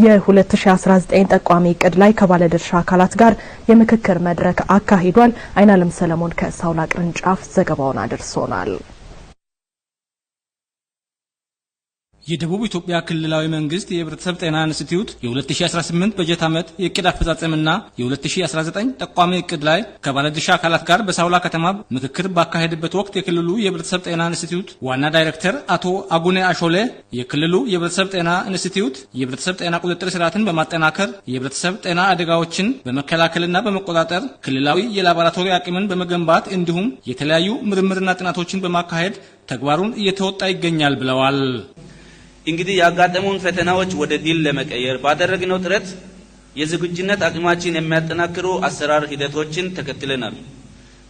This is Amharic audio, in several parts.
የ2019 ጠቋሚ እቅድ ላይ ከባለድርሻ አካላት ጋር የምክክር መድረክ አካሂዷል። አይናለም ሰለሞን ከሳውላ ቅርንጫፍ ዘገባውን አድርሶናል። የደቡብ ኢትዮጵያ ክልላዊ መንግስት የህብረተሰብ ጤና ኢንስቲትዩት የ2018 በጀት ዓመት የእቅድ አፈጻጸምና የ2019 ጠቋሚ እቅድ ላይ ከባለድርሻ አካላት ጋር በሳውላ ከተማ ምክክር ባካሄደበት ወቅት የክልሉ የህብረተሰብ ጤና ኢንስቲትዩት ዋና ዳይሬክተር አቶ አጉኔ አሾሌ የክልሉ የህብረተሰብ ጤና ኢንስቲትዩት የህብረተሰብ ጤና ቁጥጥር ስርዓትን በማጠናከር የህብረተሰብ ጤና አደጋዎችን በመከላከልና በመቆጣጠር ክልላዊ የላቦራቶሪ አቅምን በመገንባት እንዲሁም የተለያዩ ምርምርና ጥናቶችን በማካሄድ ተግባሩን እየተወጣ ይገኛል ብለዋል። እንግዲህ ያጋጠሙን ፈተናዎች ወደ ድል ለመቀየር ባደረግነው ጥረት የዝግጁነት አቅማችን የሚያጠናክሩ አሰራር ሂደቶችን ተከትለናል።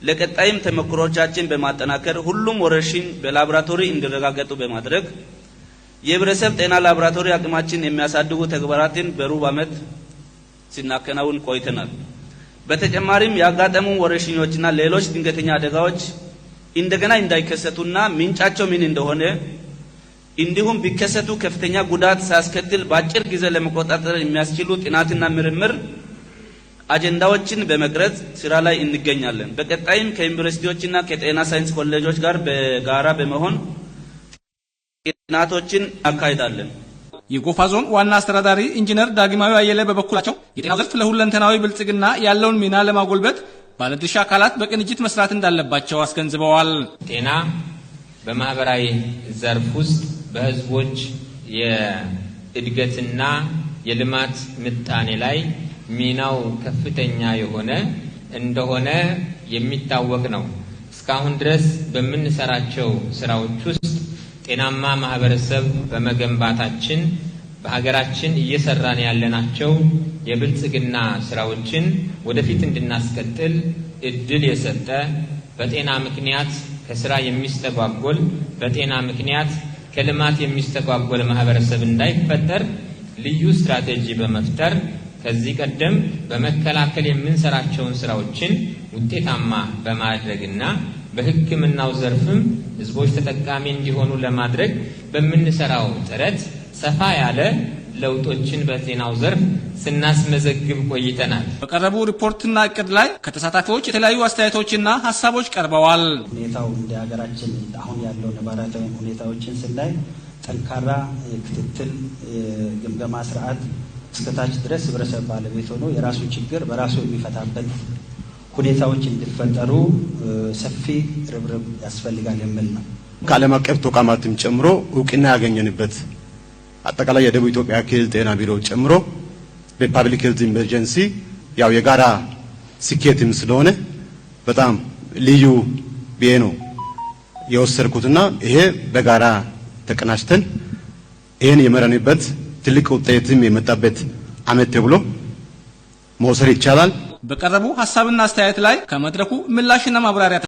ለቀጣይም ተሞክሮቻችን በማጠናከር ሁሉም ወረርሽኝ በላቦራቶሪ እንዲረጋገጡ በማድረግ የህብረተሰብ ጤና ላቦራቶሪ አቅማችን የሚያሳድጉ ተግባራትን በሩብ ዓመት ሲናከናውን ቆይተናል። በተጨማሪም ያጋጠሙ ወረርሽኞችና ሌሎች ድንገተኛ አደጋዎች እንደገና እንዳይከሰቱና ምንጫቸው ምን እንደሆነ እንዲሁም ቢከሰቱ ከፍተኛ ጉዳት ሳያስከትል በአጭር ጊዜ ለመቆጣጠር የሚያስችሉ ጥናትና ምርምር አጀንዳዎችን በመቅረጽ ስራ ላይ እንገኛለን። በቀጣይም ከዩኒቨርሲቲዎችና ከጤና ሳይንስ ኮሌጆች ጋር በጋራ በመሆን ጥናቶችን አካሂዳለን። የጎፋ ዞን ዋና አስተዳዳሪ ኢንጂነር ዳግማዊ አየለ በበኩላቸው የጤና ዘርፍ ለሁለንተናዊ ብልጽግና ያለውን ሚና ለማጎልበት ባለድርሻ አካላት በቅንጅት መስራት እንዳለባቸው አስገንዝበዋል። ጤና በማህበራዊ ዘርፍ ውስጥ በህዝቦች የእድገትና የልማት ምጣኔ ላይ ሚናው ከፍተኛ የሆነ እንደሆነ የሚታወቅ ነው። እስካሁን ድረስ በምንሰራቸው ስራዎች ውስጥ ጤናማ ማህበረሰብ በመገንባታችን በሀገራችን እየሰራን ያለናቸው የብልጽግና ስራዎችን ወደፊት እንድናስቀጥል እድል የሰጠ በጤና ምክንያት ከስራ የሚስተጓጎል በጤና ምክንያት ከልማት የሚስተጓጎል ማህበረሰብ እንዳይፈጠር ልዩ ስትራቴጂ በመፍጠር ከዚህ ቀደም በመከላከል የምንሰራቸውን ስራዎችን ውጤታማ በማድረግና በሕክምናው ዘርፍም ህዝቦች ተጠቃሚ እንዲሆኑ ለማድረግ በምንሰራው ጥረት ሰፋ ያለ ለውጦችን በጤናው ዘርፍ ስናስመዘግብ ቆይተናል። በቀረቡ ሪፖርትና እቅድ ላይ ከተሳታፊዎች የተለያዩ አስተያየቶችና ሀሳቦች ቀርበዋል። ሁኔታው እንደ ሀገራችን አሁን ያለው ነባራዊ ሁኔታዎችን ስናይ ጠንካራ ክትትል ግምገማ ስርዓት እስከታች ድረስ ህብረተሰብ ባለቤት ሆኖ የራሱ ችግር በራሱ የሚፈታበት ሁኔታዎች እንዲፈጠሩ ሰፊ ርብርብ ያስፈልጋል የሚል ነው። ከዓለም አቀፍ ተቋማትም ጨምሮ እውቅና ያገኘንበት አጠቃላይ የደቡብ ኢትዮጵያ ክልል ጤና ቢሮ ጨምሮ በፓብሊክ ሄልዝ ኢመርጀንሲ ያው የጋራ ስኬትም ስለሆነ በጣም ልዩ ብዬ ነው የወሰድኩትና ይሄ በጋራ ተቀናጅተን ይሄን የመረንበት ትልቅ ውጤትም የመጣበት ዓመት ተብሎ መውሰድ ይቻላል። በቀረቡ ሐሳብና አስተያየት ላይ ከመድረኩ ምላሽና ማብራሪያ